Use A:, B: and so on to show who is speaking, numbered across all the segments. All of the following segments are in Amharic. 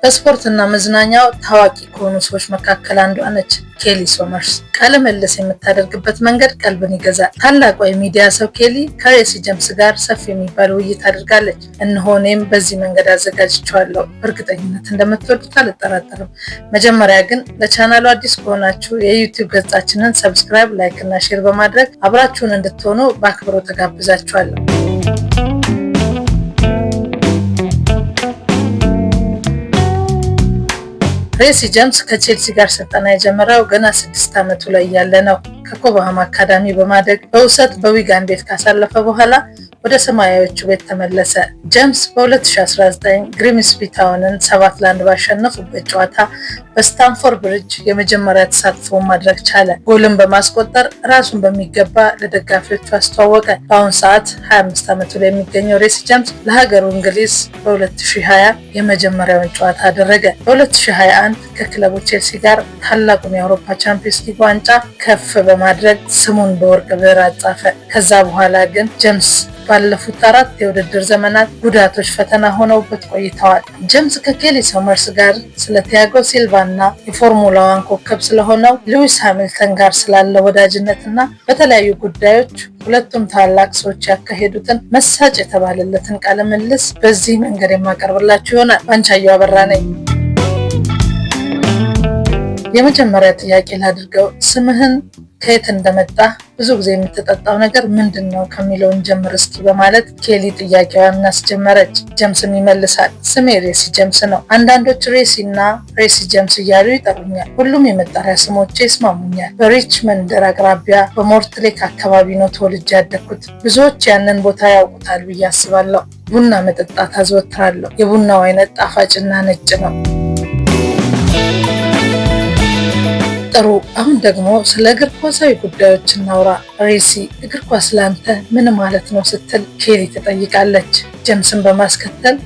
A: በስፖርትና መዝናኛው ታዋቂ ከሆኑ ሰዎች መካከል አንዷ ነች ኬሊ ሶመርስ። ቃለ ምልልስ የምታደርግበት መንገድ ቀልብን ይገዛል። ታላቋ የሚዲያ ሰው ኬሊ ከሬሲ ጀምስ ጋር ሰፊ የሚባል ውይይት አድርጋለች። እነሆ እኔም በዚህ መንገድ አዘጋጅቼዋለሁ። በእርግጠኝነት እንደምትወዱት አልጠራጠርም። መጀመሪያ ግን ለቻናሉ አዲስ ከሆናችሁ የዩቲዩብ ገጻችንን ሰብስክራይብ፣ ላይክ እና ሼር በማድረግ አብራችሁን እንድትሆኑ በአክብሮት ተጋብዛችኋለሁ። ሬሲ ጀምስ ከቼልሲ ጋር ስልጠና የጀመረው ገና 6 ዓመቱ ላይ ያለ ነው። ከኮብሃም አካዳሚ በማደግ በውሰት በዊጋን ቤት ካሳለፈ በኋላ ወደ ሰማያዊዎቹ ቤት ተመለሰ። ጀምስ በ2019 ግሪምስቢ ታውንን 7-1 ባሸነፉበት ጨዋታ በስታንፎርድ ብሪጅ የመጀመሪያ ተሳትፎ ማድረግ ቻለ። ጎልን በማስቆጠር ራሱን በሚገባ ለደጋፊዎቹ አስተዋወቀ። በአሁኑ ሰዓት 25 ዓመቱ ላይ የሚገኘው ሬሲ ጀምስ ለሀገሩ እንግሊዝ በ2020 የመጀመሪያውን ጨዋታ አደረገ። በ2021 ከክለቡ ቼልሲ ጋር ታላቁን የአውሮፓ ቻምፒየንስ ሊግ ዋንጫ ከፍ በማድረግ ስሙን በወርቅ ብዕር አጻፈ። ከዛ በኋላ ግን ጀምስ ባለፉት 4 የውድድር ዘመናት ጉዳቶች ፈተና ሆነውበት ቆይተዋል። ጀምስ ከኬሊ ሶመርስ ጋር ስለ ቲያጎ ሲልቫ እና የፎርሙላ 1 ኮከብ ስለሆነው ሉዊስ ሃሚልተን ጋር ስላለ ወዳጅነትና በተለያዩ ጉዳዮች ሁለቱም ታላቅ ሰዎች ያካሄዱትን መሳጭ የተባለለትን ቃለ ምልልስ በዚህ መንገድ የማቀርብላችሁ ይሆናል። ባንቻየሁ አበራ ነኝ። የመጀመሪያ ጥያቄ ላድርገው። ስምህን ከየት እንደመጣ ብዙ ጊዜ የምትጠጣው ነገር ምንድን ነው ከሚለውን ጀምር እስኪ በማለት ኬሊ ጥያቄዋን አስጀመረች። ጀምስም ይመልሳል። ስሜ ሬሲ ጀምስ ነው። አንዳንዶች ሬሲ እና ሬሲ ጀምስ እያሉ ይጠሩኛል። ሁሉም የመጠሪያ ስሞቼ ይስማሙኛል። በሪችመንድ አቅራቢያ በሞርትሌክ አካባቢ ነው ተወልጄ ያደግኩት። ብዙዎች ያንን ቦታ ያውቁታል ብዬ አስባለሁ። ቡና መጠጣት አዘወትራለሁ። የቡናው አይነት ጣፋጭና ነጭ ነው። ጥሩ፣ አሁን ደግሞ ስለ እግር ኳሳዊ ጉዳዮች እናውራ። ሬሲ፣ እግር ኳስ ላንተ ምን ማለት ነው ስትል ኬሊ ትጠይቃለች። ጀምስን በማስከተል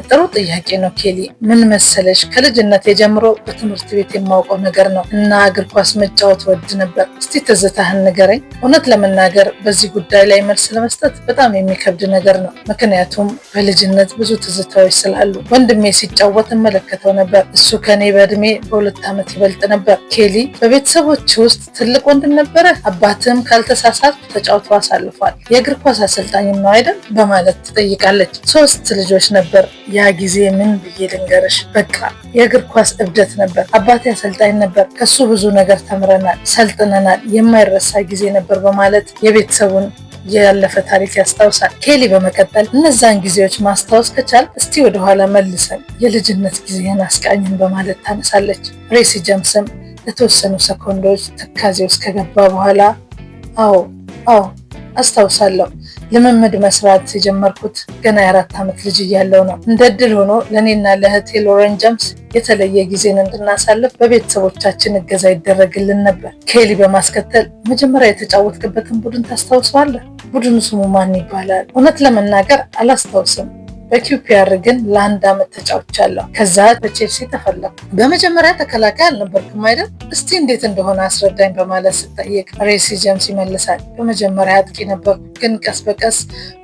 A: ጥሩ ጥያቄ ነው ኬሊ፣ ምን መሰለሽ ከልጅነት ጀምሮ በትምህርት ቤት የማውቀው ነገር ነው እና እግር ኳስ መጫወት ወድ ነበር። እስቲ ትዝታህን ንገረኝ። እውነት ለመናገር በዚህ ጉዳይ ላይ መልስ ለመስጠት በጣም የሚከብድ ነገር ነው። ምክንያቱም በልጅነት ብዙ ትዝታዎች ስላሉ። ወንድሜ ሲጫወት እመለከተው ነበር። እሱ ከኔ በእድሜ በ2 ዓመት ይበልጥ ነበር። ኬሊ፣ በቤተሰቦች ውስጥ ትልቅ ወንድም ነበረ? አባትም ካልተሳሳት ተጫውቶ አሳልፏል። የእግር ኳስ አሰልጣኝም ነው አይደል? በማለት ትጠይቃለች። 3 ልጆች ነበር። ያ ጊዜ ምን ብዬ ልንገርሽ፣ በቃ የእግር ኳስ እብደት ነበር። አባቴ አሰልጣኝ ነበር። ከሱ ብዙ ነገር ተምረናል፣ ሰልጥነናል። የማይረሳ ጊዜ ነበር በማለት የቤተሰቡን ያለፈ ታሪክ ያስታውሳል። ኬሊ በመቀጠል እነዛን ጊዜዎች ማስታወስ ከቻል እስቲ ወደኋላ መልሰን የልጅነት ጊዜን አስቃኝን በማለት ታነሳለች። ሬሲ ጀምስም ለተወሰኑ ሰኮንዶች ትካዜ ውስጥ ከገባ በኋላ አዎ አስታውሳለሁ። ልምምድ መስራት የጀመርኩት ገና የ4 ዓመት ልጅ እያለሁ ነው። እንደ እድል ሆኖ ለእኔና ለእህቴ ሎረን ጀምስ የተለየ ጊዜን እንድናሳልፍ በቤተሰቦቻችን እገዛ ይደረግልን ነበር። ኬሊ በማስከተል መጀመሪያ የተጫወትክበትን ቡድን ታስታውሰዋለህ? ቡድኑ ስሙ ማን ይባላል? እውነት ለመናገር አላስታውስም። በኪውፒአር ግን ለ1 ዓመት ተጫውቻለሁ። ከዛ በቼልሲ ተፈለኩ። በመጀመሪያ ተከላካይ አልነበርኩም አይደል? እስቲ እንዴት እንደሆነ አስረዳኝ በማለት ስጠይቅ ሬሲ ጀምስ ይመልሳል። በመጀመሪያ አጥቂ ነበርኩ፣ ግን ቀስ በቀስ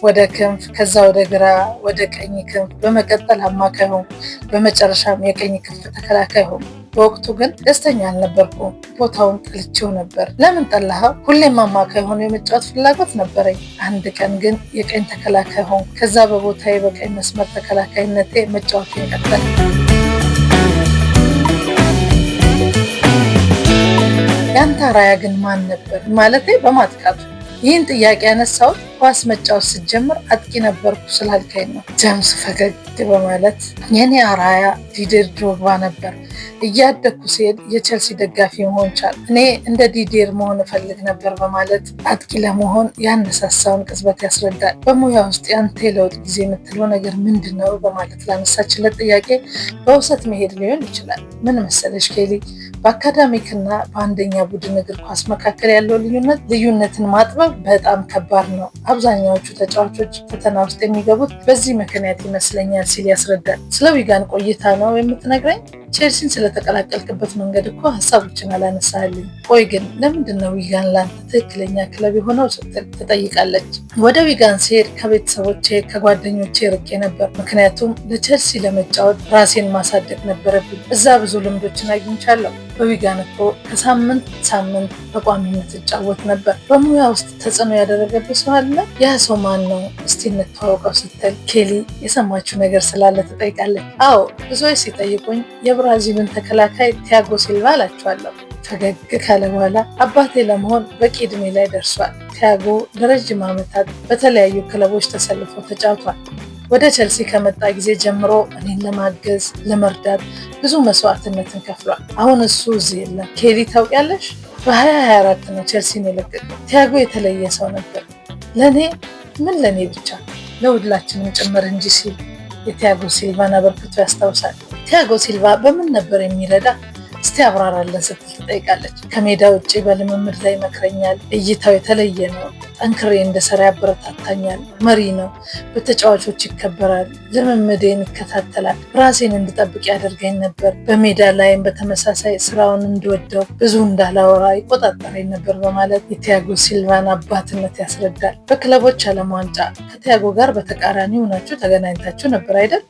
A: ወደ ክንፍ፣ ከዛ ወደ ግራ፣ ወደ ቀኝ ክንፍ፣ በመቀጠል አማካይ ሆንኩ። በመጨረሻም የቀኝ ክንፍ ተከላካይ ሆንኩ። በወቅቱ ግን ደስተኛ አልነበርኩም። ቦታውን ጠልቼው ነበር። ለምን ጠላኸው? ሁሌም አማካይ ሆኖ የመጫወት ፍላጎት ነበረኝ። አንድ ቀን ግን የቀኝ ተከላካይ ሆንኩ። ከዛ በቦታዬ በቀኝ መስመር ተከላካይነቴ መጫወት ቀጠለ። ያንተ አራያ ግን ማን ነበር? ማለቴ በማጥቃቱ። ይህን ጥያቄ ያነሳሁት ኳስ መጫወት ስትጀምር አጥቂ ነበርኩ ስላልከኝ ነው። ጀምስ ፈገግ በማለት የኔ አራያ ዲዲር ድሮግባ ነበር። እያደግኩ ሲሄድ የቼልሲ ደጋፊ መሆን ቻል። እኔ እንደ ዲዲር መሆን እፈልግ ነበር በማለት አጥቂ ለመሆን ያነሳሳውን ቅጽበት ያስረዳል። በሙያ ውስጥ ያንተ የለውጥ ጊዜ የምትለው ነገር ምንድን ነው በማለት ላነሳችለት ጥያቄ በውሰት መሄድ ሊሆን ይችላል። ምን መሰለሽ ኬሊ፣ በአካዳሚክና በአንደኛ ቡድን እግር ኳስ መካከል ያለው ልዩነትን ማጥበብ በጣም ከባድ ነው። አብዛኛዎቹ ተጫዋቾች ፈተና ውስጥ የሚገቡት በዚህ ምክንያት ይመስለኛል ሲል ያስረዳል። ስለ ዊጋን ቆይታ ነው የምትነግረኝ? ቼልሲን ስለተቀላቀልክበት መንገድ እኮ ሀሳቦችን አላነሳልኝ። ቆይ ግን ለምንድን ነው ዊጋን ላንተ ትክክለኛ ክለብ የሆነው ስትል ትጠይቃለች። ወደ ዊጋን ሲሄድ ከቤተሰቦቼ ከጓደኞቼ ርቄ ነበር። ምክንያቱም ለቼልሲ ለመጫወት ራሴን ማሳደግ ነበረብኝ። እዛ ብዙ ልምዶችን አግኝቻለሁ። በዊጋን እኮ ከሳምንት ሳምንት በቋሚነት እጫወት ነበር። በሙያ ውስጥ ተጽዕኖ ያደረገብህ ሰው አለ? ያ ሰው ማን ነው? እስቲ እንተዋወቀው ስትል ኬሊ የሰማችው ነገር ስላለ ትጠይቃለች። አዎ ብዙዎች ሲጠይቁኝ የብራዚልን ተከላካይ ቲያጎ ሲልቫ እላቸዋለሁ። ፈገግ ካለ በኋላ አባቴ ለመሆን በቂ እድሜ ላይ ደርሷል። ቲያጎ ለረጅም ዓመታት በተለያዩ ክለቦች ተሰልፎ ተጫውቷል። ወደ ቼልሲ ከመጣ ጊዜ ጀምሮ እኔን ለማገዝ ለመርዳት ብዙ መስዋዕትነትን ከፍሏል። አሁን እሱ እዚህ የለም። ኬሊ ታውቂያለሽ? በ2024 ነው ቼልሲን የለቀቀው። ቲያጎ የተለየ ሰው ነበር። ለእኔ ምን ለእኔ ብቻ ለሁላችንም ጭምር እንጂ ሲል የቲያጎ ሲልቫን አበርክቶ ያስታውሳል። ቲያጎ ሲልቫ በምን ነበር የሚረዳ? እስቲ አብራራለን ስትል ትጠይቃለች። ከሜዳ ውጭ በልምምድ ላይ ይመክረኛል። እይታው የተለየ ነው። ጠንክሬ እንድሰራ ያበረታታኛል። መሪ ነው። በተጫዋቾች ይከበራል። ልምምዴን ይከታተላል። ራሴን እንድጠብቅ ያደርገኝ ነበር። በሜዳ ላይም በተመሳሳይ ስራውን እንድወደው ብዙ እንዳላወራ ይቆጣጠረኝ ነበር በማለት የቲያጎ ሲልቫን አባትነት ያስረዳል። በክለቦች ዓለም ዋንጫ ከቲያጎ ጋር በተቃራኒ ሆናችሁ ተገናኝታችሁ ነበር አይደል?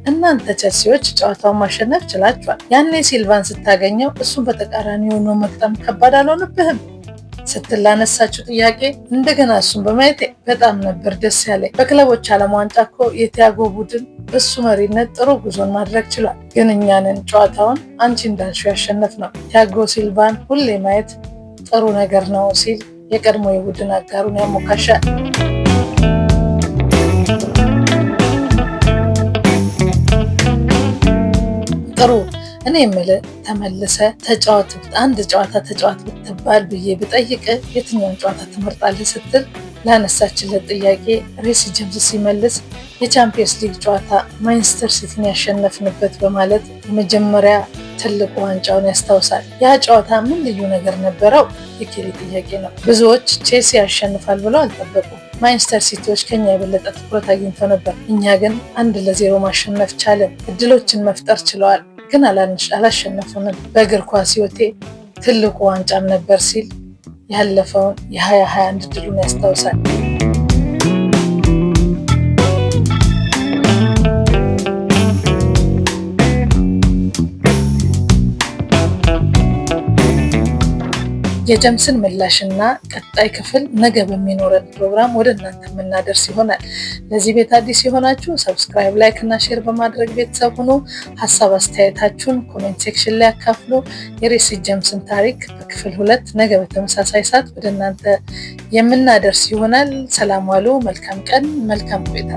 A: እናንተ ቼልሲዎች ጨዋታውን ማሸነፍ ችላችኋል። ያኔ ሲልቫን ስታገኘው እሱን በተቃራኒ ሆኖ መቅጠም ከባድ አልሆነብህም? ስትል ላነሳችው ጥያቄ እንደገና እሱን በማየቴ በጣም ነበር ደስ ያለኝ። በክለቦች ዓለም ዋንጫ እኮ የቲያጎ ቡድን በሱ መሪነት ጥሩ ጉዞን ማድረግ ችሏል። ግን እኛንን ጨዋታውን አንቺ እንዳልሽው ያሸነፍ ነው። ቲያጎ ሲልቫን ሁሌ ማየት ጥሩ ነገር ነው ሲል የቀድሞ የቡድን አጋሩን ያሞካሻል። ጥሩ እኔ የምልህ ተመልሰ ተጫዋት አንድ ጨዋታ ተጫዋት ብትባል ብዬ ብጠይቅ የትኛውን ጨዋታ ትመርጣለህ ስትል ላነሳችለት ጥያቄ ሬሲ ጄምስ ሲመልስ የቻምፒየንስ ሊግ ጨዋታ ማንቸስተር ሲቲን ያሸነፍንበት በማለት የመጀመሪያ ትልቁ ዋንጫውን ያስታውሳል። ያ ጨዋታ ምን ልዩ ነገር ነበረው? የኬሊ ጥያቄ ነው። ብዙዎች ቼልሲ ያሸንፋል ብለው አልጠበቁም። ማንቸስተር ሲቲዎች ከኛ የበለጠ ትኩረት አግኝተው ነበር። እኛ ግን 1-0 ማሸነፍ ቻለን። እድሎችን መፍጠር ችለዋል፣ ግን አላሸነፉንም። በእግር ኳስ ሕይወቴ ትልቁ ዋንጫም ነበር ሲል ያለፈውን የ2021 ድሉን ያስታውሳል። የጀምስን ምላሽና ቀጣይ ክፍል ነገ በሚኖረን ፕሮግራም ወደ እናንተ የምናደርስ ይሆናል። ለዚህ ቤት አዲስ የሆናችሁ ሰብስክራይብ፣ ላይክ እና ሼር በማድረግ ቤተሰብ ሁኑ። ሀሳብ አስተያየታችሁን ኮሜንት ሴክሽን ላይ ያካፍሉ። የሬሲ ጄምስን ታሪክ በክፍል 2 ነገ በተመሳሳይ ሰዓት ወደ እናንተ የምናደርስ ይሆናል። ሰላም ዋሉ። መልካም ቀን፣ መልካም ቆይታ።